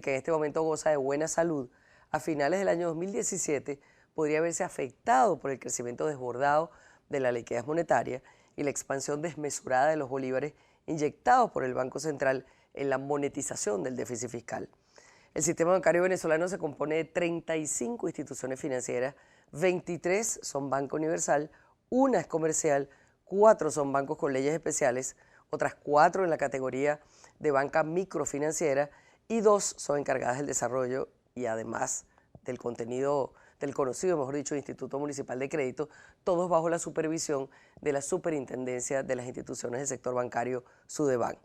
que en este momento goza de buena salud, a finales del año 2017 podría verse afectado por el crecimiento desbordado de la liquidez monetaria y la expansión desmesurada de los bolívares inyectados por el Banco Central en la monetización del déficit fiscal. El sistema bancario venezolano se compone de 35 instituciones financieras, 23 son Banco Universal, una es comercial, 4 son bancos con leyes especiales, otras 4 en la categoría de banca microfinanciera y 2 son encargadas del desarrollo y además del contenido del conocido, mejor dicho, Instituto Municipal de Crédito, todos bajo la supervisión de la Superintendencia de las Instituciones del Sector Bancario, Sudeban.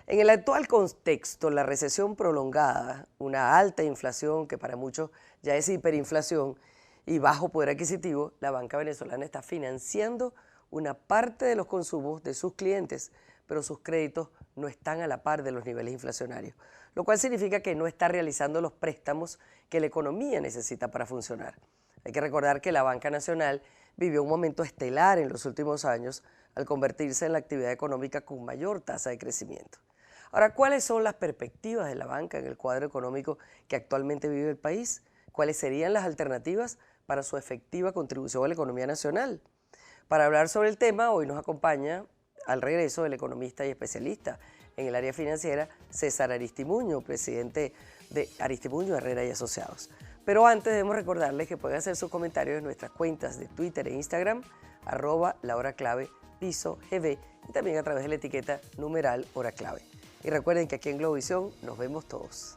En el actual contexto, la recesión prolongada, una alta inflación que para muchos ya es hiperinflación y bajo poder adquisitivo, la banca venezolana está financiando una parte de los consumos de sus clientes, pero sus créditos no están a la par de los niveles inflacionarios, lo cual significa que no está realizando los préstamos que la economía necesita para funcionar. Hay que recordar que la Banca Nacional vivió un momento estelar en los últimos años al convertirse en la actividad económica con mayor tasa de crecimiento. Ahora, ¿cuáles son las perspectivas de la banca en el cuadro económico que actualmente vive el país? ¿Cuáles serían las alternativas para su efectiva contribución a la economía nacional? Para hablar sobre el tema, hoy nos acompaña al regreso el economista y especialista en el área financiera, César Aristimuño, presidente de Aristimuño, Herrera y Asociados. Pero antes debemos recordarles que pueden hacer sus comentarios en nuestras cuentas de Twitter e Instagram, @lahoraclave, piso GB, y también a través de la etiqueta numeral hora clave. Y recuerden que aquí en Globovisión nos vemos todos.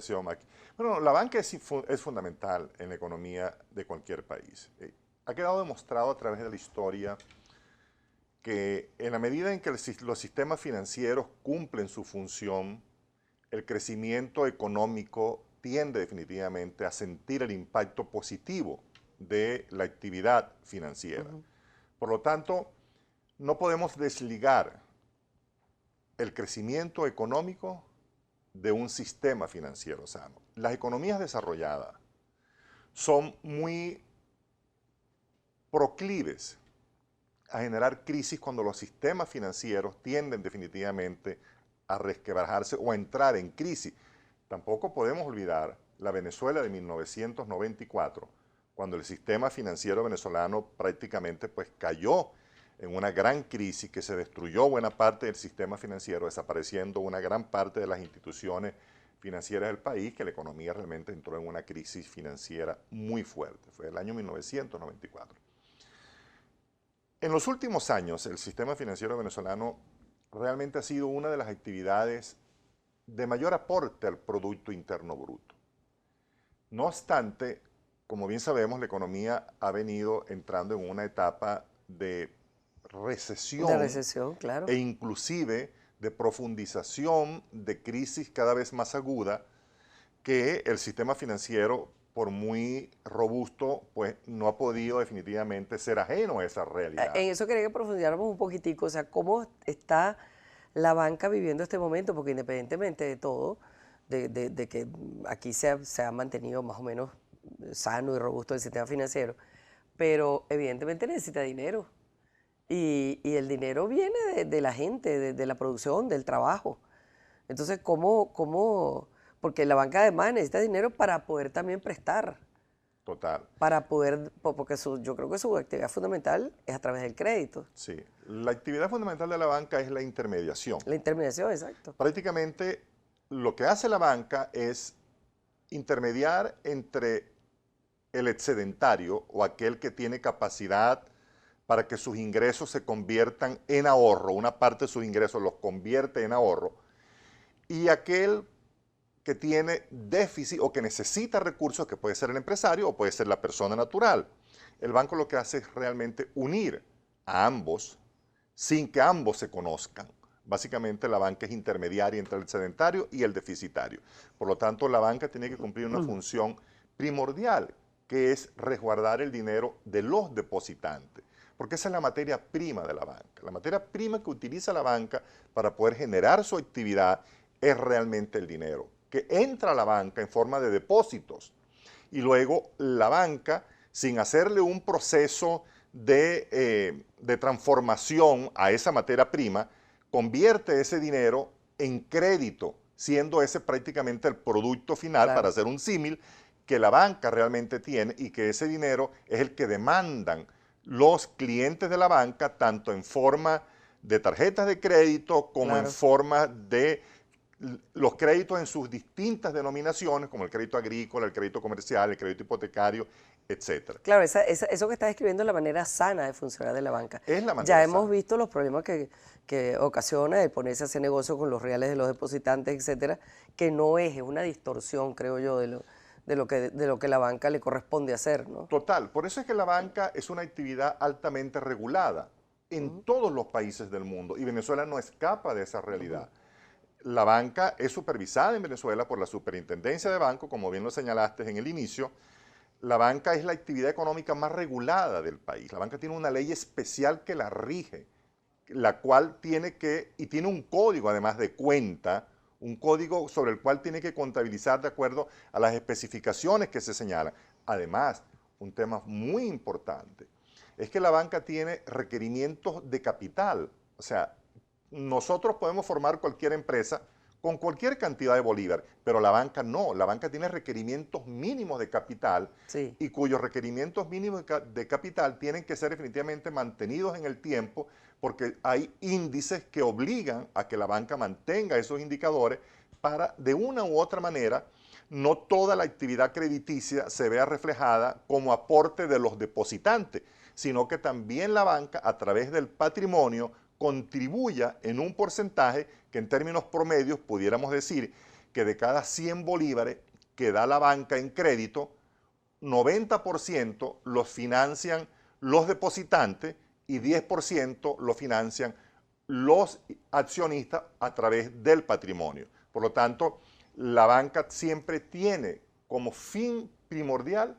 Mike. Bueno, la banca es fundamental en la economía de cualquier país. Ha quedado demostrado a través de la historia que en la medida en que los sistemas financieros cumplen su función, el crecimiento económico tiende definitivamente a sentir el impacto positivo de la actividad financiera. Por lo tanto, no podemos desligar el crecimiento económico de un sistema financiero sano. Las economías desarrolladas son muy proclives a generar crisis cuando los sistemas financieros tienden definitivamente a resquebrajarse o a entrar en crisis. Tampoco podemos olvidar la Venezuela de 1994, cuando el sistema financiero venezolano prácticamente cayó en una gran crisis que se destruyó buena parte del sistema financiero, desapareciendo una gran parte de las instituciones financieras del país, que la economía realmente entró en una crisis financiera muy fuerte. Fue el año 1994. En los últimos años, el sistema financiero venezolano realmente ha sido una de las actividades de mayor aporte al Producto Interno Bruto. No obstante, como bien sabemos, la economía ha venido entrando en una etapa de recesión, claro. E inclusive de profundización de crisis cada vez más aguda, que el sistema financiero, por muy robusto, no ha podido definitivamente ser ajeno a esa realidad. En eso quería que profundizáramos un poquitico, o sea, ¿cómo está la banca viviendo este momento? Porque independientemente de todo, de que aquí se ha mantenido más o menos sano y robusto el sistema financiero, pero evidentemente necesita dinero. Y el dinero viene de la gente, de la producción, del trabajo. Entonces, porque la banca además necesita dinero para poder también prestar. Total. Para poder, porque yo creo que su actividad fundamental es a través del crédito. Sí, la actividad fundamental de la banca es la intermediación. La intermediación, exacto. Prácticamente lo que hace la banca es intermediar entre el excedentario o aquel que tiene capacidad para que sus ingresos se conviertan en ahorro, una parte de sus ingresos los convierte en ahorro, y aquel que tiene déficit o que necesita recursos, que puede ser el empresario o puede ser la persona natural. El banco lo que hace es realmente unir a ambos sin que ambos se conozcan. Básicamente la banca es intermediaria entre el excedentario y el deficitario. Por lo tanto, la banca tiene que cumplir una función primordial, que es resguardar el dinero de los depositantes. porque esa es la materia prima de la banca. La materia prima que utiliza la banca para poder generar su actividad es realmente el dinero, que entra a la banca en forma de depósitos y luego la banca, sin hacerle un proceso de transformación a esa materia prima, convierte ese dinero en crédito, siendo ese prácticamente el producto final, para Claro, hacer un símil, que la banca realmente tiene y que ese dinero es el que demandan los clientes de la banca, tanto en forma de tarjetas de crédito como en claro. forma de los créditos en sus distintas denominaciones, como el crédito agrícola, el crédito comercial, el crédito hipotecario, etcétera. Claro, eso que estás describiendo es la manera sana de funcionar de la banca. Es la Ya manera hemos sana. visto los problemas que ocasiona el ponerse a hacer negocio con los reales de los depositantes, etcétera, que no es una distorsión, creo yo, de lo que la banca le corresponde hacer, ¿no? Total, por eso es que la banca es una actividad altamente regulada en todos los países del mundo y Venezuela no escapa de esa realidad. La banca es supervisada en Venezuela por la Superintendencia de Banco, como bien lo señalaste en el inicio. La banca es la actividad económica más regulada del país. La banca tiene una ley especial que la rige, la cual tiene un código además de cuenta, un código sobre el cual tiene que contabilizar de acuerdo a las especificaciones que se señalan. Además, un tema muy importante es que la banca tiene requerimientos de capital. O sea, nosotros podemos formar cualquier empresa con cualquier cantidad de bolívar, pero la banca no. La banca tiene requerimientos mínimos de capital Sí. y cuyos requerimientos mínimos de capital tienen que ser definitivamente mantenidos en el tiempo porque hay índices que obligan a que la banca mantenga esos indicadores para, de una u otra manera, no toda la actividad crediticia se vea reflejada como aporte de los depositantes, sino que también la banca, a través del patrimonio, contribuya en un porcentaje que en términos promedios pudiéramos decir que de cada 100 bolívares que da la banca en crédito, 90% los financian los depositantes y 10% lo financian los accionistas a través del patrimonio. Por lo tanto, la banca siempre tiene como fin primordial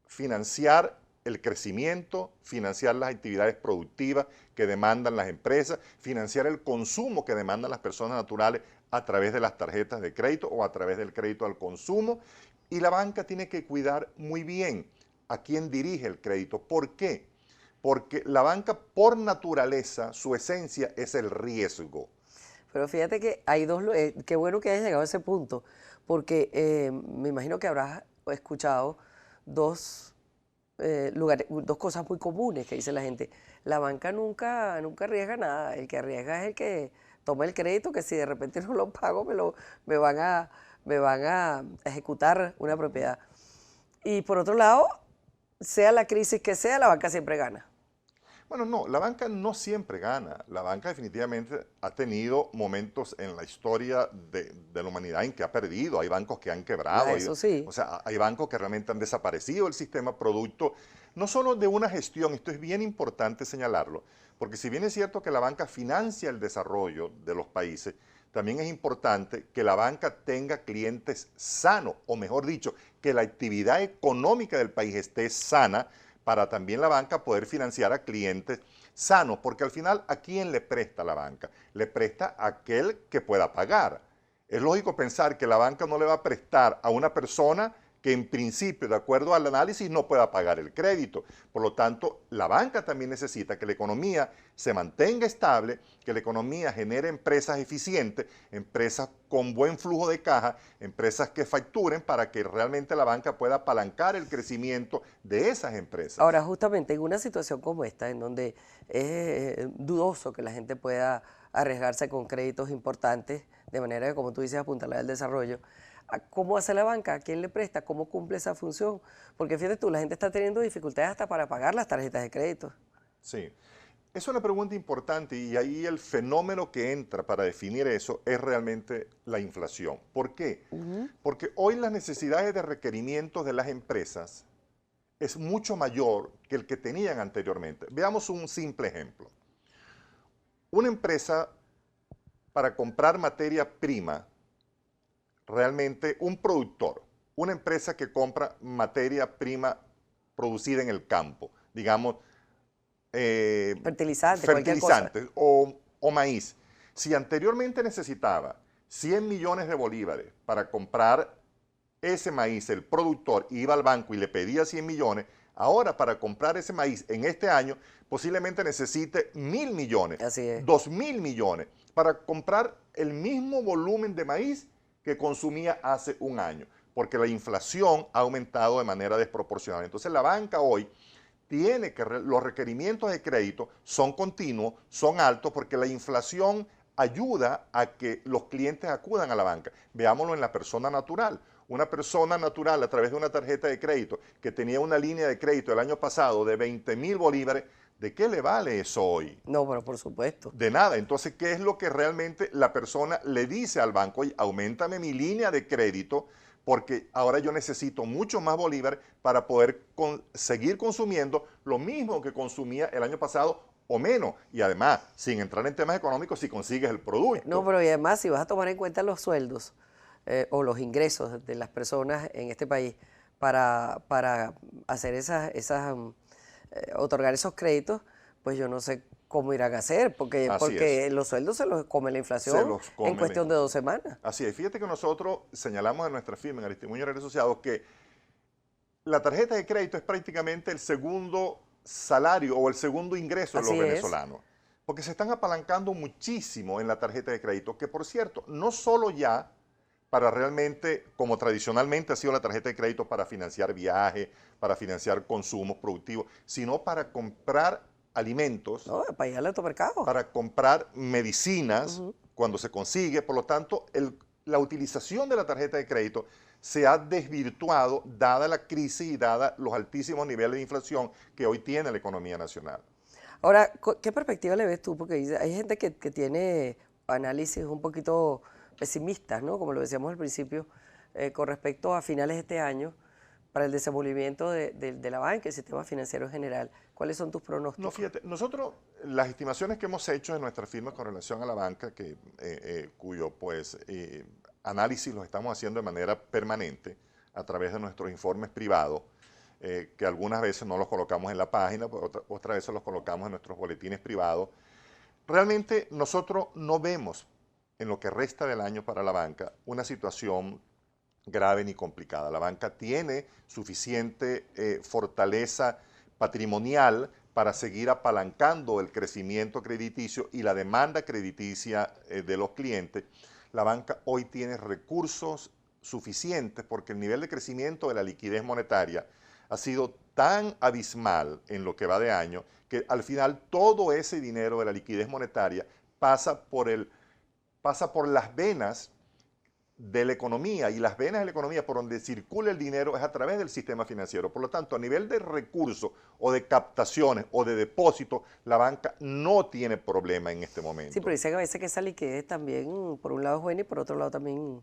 financiar el crecimiento, financiar las actividades productivas que demandan las empresas, financiar el consumo que demandan las personas naturales a través de las tarjetas de crédito o a través del crédito al consumo. Y la banca tiene que cuidar muy bien a quién dirige el crédito. ¿Por qué? Porque la banca, por naturaleza, su esencia es el riesgo. Pero fíjate que hay qué bueno que hayas llegado a ese punto, porque me imagino que habrás escuchado dos dos cosas muy comunes que dice la gente. La banca nunca arriesga nada. El que arriesga es el que toma el crédito, que si de repente no lo pago, me van me van a ejecutar una propiedad. Y por otro lado, sea la crisis que sea, la banca siempre gana. Bueno, no, la banca no siempre gana. La banca definitivamente ha tenido momentos en la historia de la humanidad en que ha perdido. Hay bancos que han quebrado, Eso sí. o sea, hay bancos que realmente han desaparecido del sistema producto, no solo de una gestión, esto es bien importante señalarlo, porque si bien es cierto que la banca financia el desarrollo de los países, también es importante que la banca tenga clientes sanos, o mejor dicho, que la actividad económica del país esté sana, para también la banca poder financiar a clientes sanos, porque al final, ¿a quién le presta la banca? Le presta a aquel que pueda pagar. Es lógico pensar que la banca no le va a prestar a una persona que en principio, de acuerdo al análisis, no pueda pagar el crédito. Por lo tanto, la banca también necesita que la economía se mantenga estable, que la economía genere empresas eficientes, empresas con buen flujo de caja, empresas que facturen para que realmente la banca pueda apalancar el crecimiento de esas Ahora, empresas. justamente en una situación como esta, en donde es dudoso que la gente pueda arriesgarse con créditos importantes, de manera que, como tú dices, apuntalar el desarrollo, ¿cómo hace la banca? ¿A quién le presta? ¿Cómo cumple esa función? Porque fíjate tú, la gente está teniendo dificultades hasta para pagar las tarjetas de crédito. Sí. Es una pregunta importante y ahí el fenómeno que entra para definir eso es realmente la inflación. ¿Por qué? Porque hoy las necesidades de requerimientos de las empresas es mucho mayor que el que tenían anteriormente. Veamos un simple ejemplo. Una empresa para comprar materia prima, realmente un productor, una empresa que compra materia prima producida en el campo, digamos, fertilizante, cualquier cosa. fertilizantes o maíz, si anteriormente necesitaba 100 millones de bolívares para comprar ese maíz, el productor iba al banco y le pedía 100 millones, ahora para comprar ese maíz en este año posiblemente necesite 1.000 millones, Así es. 2.000 millones para comprar el mismo volumen de maíz que consumía hace un año, porque la inflación ha aumentado de manera desproporcionada. Entonces la banca hoy tiene que, los requerimientos de crédito son continuos, son altos, porque la inflación ayuda a que los clientes acudan a la banca. Veámoslo en la persona natural. Una persona natural a través de una tarjeta de crédito que tenía una línea de crédito el año pasado de 20.000 bolívares, ¿de qué le vale eso hoy? No, pero por supuesto. De nada. Entonces, ¿qué es lo que realmente la persona le dice al banco? Oye, auméntame mi línea de crédito porque ahora yo necesito mucho más bolívares para poder seguir consumiendo lo mismo que consumía el año pasado o menos. Y además, sin entrar en temas económicos, si consigues el producto. No, pero y además, si vas a tomar en cuenta los sueldos o los ingresos de las personas en este país para hacer otorgar esos créditos, pues yo no sé cómo irán a hacer, porque los sueldos se los come la inflación en cuestión de 2 semanas. Así es. Fíjate que nosotros señalamos en nuestra firma, en Aristimuño Herrera Asociados, que la tarjeta de crédito es prácticamente el segundo salario o el segundo ingreso de los venezolanos. Porque se están apalancando muchísimo en la tarjeta de crédito, que por cierto, no solo ya para realmente, como tradicionalmente ha sido la tarjeta de crédito para financiar viajes, para financiar consumos productivos, sino para comprar alimentos, no, para ir al automercado, para comprar medicinas cuando se consigue. Por lo tanto, la utilización de la tarjeta de crédito se ha desvirtuado dada la crisis y dada los altísimos niveles de inflación que hoy tiene la economía nacional. Ahora, ¿qué perspectiva le ves tú? Porque hay gente que tiene análisis un poquito pesimistas, ¿no? Como lo decíamos al principio, con respecto a finales de este año, para el desenvolvimiento de la banca y el sistema financiero en general. ¿Cuáles son tus pronósticos? No, fíjate, nosotros, las estimaciones que hemos hecho en nuestra firma con relación a la banca, cuyo pues análisis los estamos haciendo de manera permanente a través de nuestros informes privados, que algunas veces no los colocamos en la página, otras veces los colocamos en nuestros boletines privados. Realmente nosotros no vemos en lo que resta del año para la banca una situación grave ni complicada. La banca tiene suficiente fortaleza patrimonial para seguir apalancando el crecimiento crediticio y la demanda crediticia de los clientes. La banca hoy tiene recursos suficientes porque el nivel de crecimiento de la liquidez monetaria ha sido tan abismal en lo que va de año que al final todo ese dinero de la liquidez monetaria pasa por las venas de la economía, y las venas de la economía por donde circula el dinero es a través del sistema financiero. Por lo tanto, a nivel de recursos o de captaciones o de depósitos, la banca no tiene problema en este momento. Sí, pero dice que a veces que esa liquidez también, por un lado es buena y por otro lado también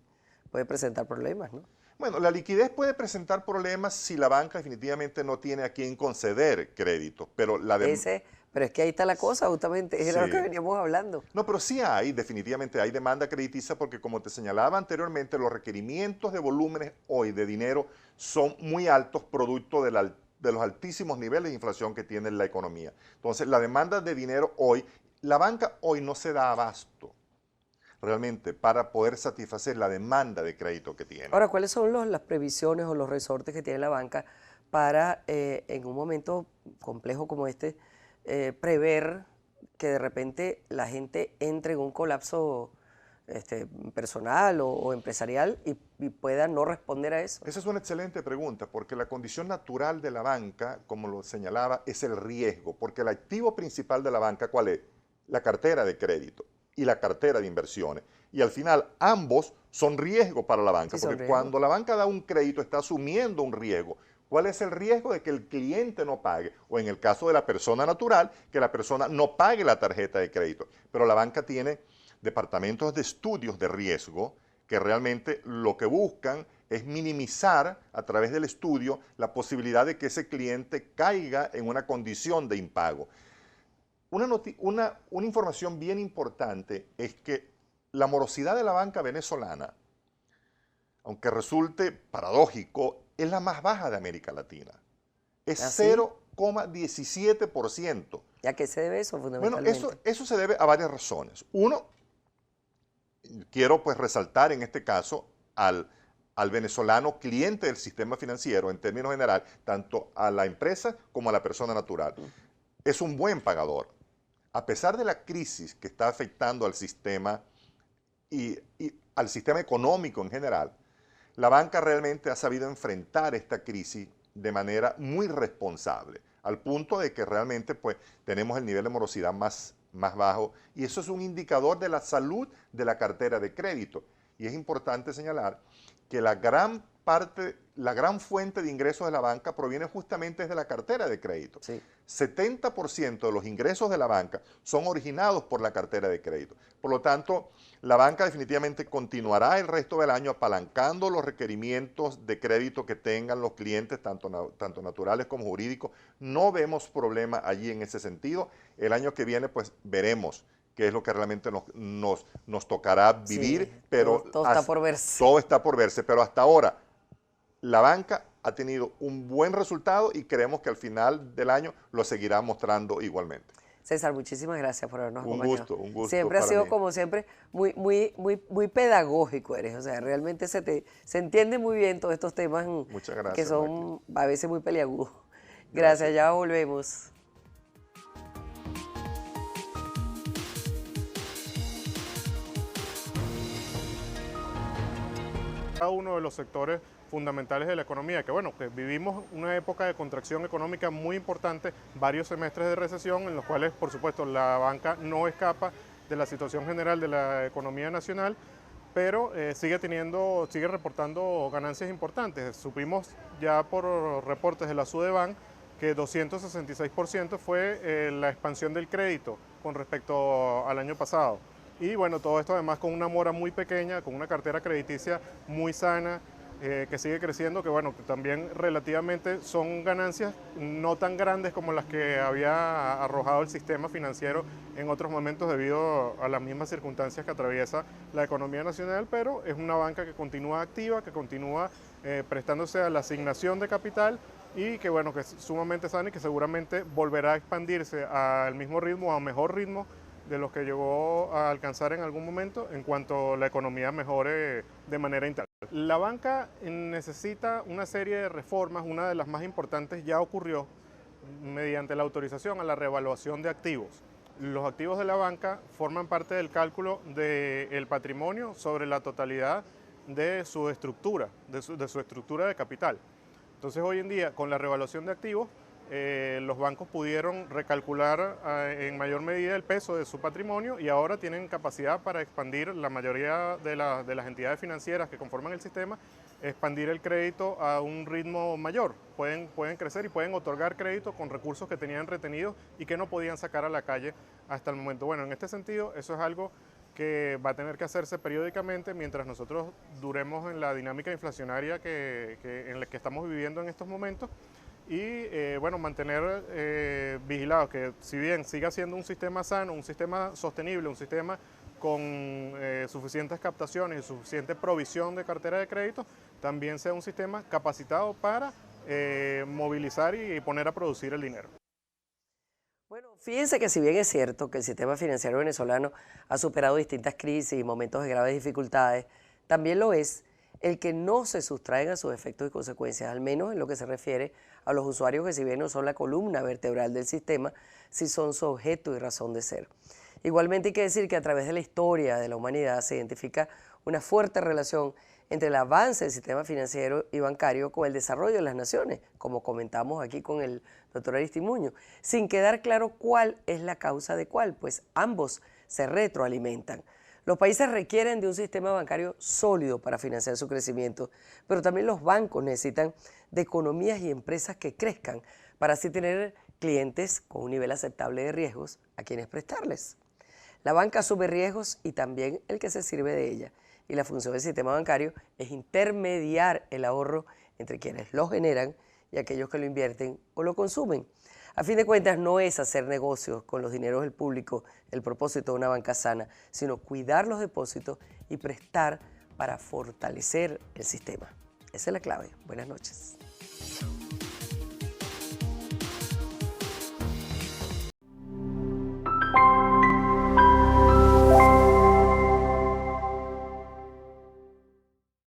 puede presentar problemas, ¿no? Bueno, la liquidez puede presentar problemas si la banca definitivamente no tiene a quien conceder créditos, pero pero es que ahí está la cosa, justamente, era lo que veníamos hablando. No, pero sí definitivamente hay demanda crediticia porque, como te señalaba anteriormente, los requerimientos de volúmenes hoy de dinero son muy altos, producto de los altísimos niveles de inflación que tiene la economía. Entonces, la demanda de dinero hoy, la banca hoy no se da abasto realmente para poder satisfacer la demanda de crédito que tiene. Ahora, ¿cuáles son las previsiones o los resortes que tiene la banca para, en un momento complejo como este, prever que de repente la gente entre en un colapso personal o empresarial y pueda no responder a eso? Esa es una excelente pregunta, porque la condición natural de la banca, como lo señalaba, es el riesgo, porque el activo principal de la banca, ¿cuál es? La cartera de crédito y la cartera de inversiones. Y al final ambos son riesgo para la banca, Sí, porque cuando la banca da un crédito está asumiendo un riesgo. ¿Cuál es el riesgo de que el cliente no pague? O en el caso de la persona natural, que la persona no pague la tarjeta de crédito. Pero la banca tiene departamentos de estudios de riesgo que realmente lo que buscan es minimizar a través del estudio la posibilidad de que ese cliente caiga en una condición de impago. Una información bien importante es que la morosidad de la banca venezolana, aunque resulte paradójico, es la más baja de América Latina. Es ¿Ah, sí? 0, 2,17%. ¿Y a qué se debe eso Bueno, fundamentalmente? eso se debe a varias razones. Uno, quiero pues resaltar en este caso al venezolano cliente del sistema financiero en términos general, tanto a la empresa como a la persona natural. Es un buen pagador. A pesar de la crisis que está afectando al sistema y al sistema económico en general, la banca realmente ha sabido enfrentar esta crisis de manera muy responsable, al punto de que realmente pues, tenemos el nivel de morosidad más bajo, y eso es un indicador de la salud de la cartera de crédito. Y es importante señalar que la gran fuente de ingresos de la banca proviene justamente de la cartera de crédito. Sí. 70% de los ingresos de la banca son originados por la cartera de crédito. Por lo tanto, la banca definitivamente continuará el resto del año apalancando los requerimientos de crédito que tengan los clientes, tanto naturales como jurídicos. No vemos problema allí en ese sentido. El año que viene, pues, veremos qué es lo que realmente nos tocará vivir, Sí, pero todo está por verse. todo está por verse, pero hasta ahora la banca ha tenido un buen resultado y creemos que al final del año lo seguirá mostrando igualmente. César, muchísimas gracias por habernos Un acompañado. gusto Siempre ha para sido, mí. como siempre, muy pedagógico eres. O sea, realmente se entiende muy bien todos estos temas Muchas que gracias, son a veces muy peliagudos. Gracias. Gracias, ya volvemos. Cada uno de los sectores fundamentales de la economía, que bueno, que vivimos una época de contracción económica muy importante, varios semestres de recesión en los cuales, por supuesto, la banca no escapa de la situación general de la economía nacional, pero sigue reportando ganancias importantes. Supimos ya por reportes de la Sudeban que 266% fue la expansión del crédito con respecto al año pasado. Y bueno, todo esto además con una mora muy pequeña, con una cartera crediticia muy sana, que sigue creciendo, que bueno, que también relativamente son ganancias no tan grandes como las que había arrojado el sistema financiero en otros momentos debido a las mismas circunstancias que atraviesa la economía nacional, pero es una banca que continúa activa, que continúa prestándose a la asignación de capital y que bueno, que es sumamente sana y que seguramente volverá a expandirse al mismo ritmo o a mejor ritmo de los que llegó a alcanzar en algún momento en cuanto la economía mejore de manera integral. La banca necesita una serie de reformas, una de las más importantes ya ocurrió mediante la autorización a la revaluación de activos. Los activos de la banca forman parte del cálculo del patrimonio sobre la totalidad de su estructura, de su estructura de capital. Entonces hoy en día con la revaluación de activos los bancos pudieron recalcular en mayor medida el peso de su patrimonio y ahora tienen capacidad para expandir la mayoría de las entidades financieras que conforman el sistema, expandir el crédito a un ritmo mayor. Pueden crecer y pueden otorgar crédito con recursos que tenían retenidos y que no podían sacar a la calle hasta el momento. Bueno, en este sentido, eso es algo que va a tener que hacerse periódicamente mientras nosotros duremos en la dinámica inflacionaria en la que estamos viviendo en estos momentos. Y bueno, mantener vigilados que si bien siga siendo un sistema sano, un sistema sostenible, un sistema con suficientes captaciones y suficiente provisión de cartera de crédito, también sea un sistema capacitado para movilizar y poner a producir el dinero. Bueno, fíjense que si bien es cierto que el sistema financiero venezolano ha superado distintas crisis y momentos de graves dificultades, también lo es el que no se sustraen a sus efectos y consecuencias, al menos en lo que se refiere a los usuarios que si bien no son la columna vertebral del sistema, sí son su objeto y razón de ser. Igualmente hay que decir que a través de la historia de la humanidad se identifica una fuerte relación entre el avance del sistema financiero y bancario con el desarrollo de las naciones, como comentamos aquí con el doctor Aristimuño, sin quedar claro cuál es la causa de cuál, pues ambos se retroalimentan. Los países requieren de un sistema bancario sólido para financiar su crecimiento, pero también los bancos necesitan de economías y empresas que crezcan para así tener clientes con un nivel aceptable de riesgos a quienes prestarles. La banca asume riesgos y también el que se sirve de ella, y la función del sistema bancario es intermediar el ahorro entre quienes lo generan y aquellos que lo invierten o lo consumen. A fin de cuentas, no es hacer negocios con los dineros del público el propósito de una banca sana, sino cuidar los depósitos y prestar para fortalecer el sistema. Esa es la clave. Buenas noches.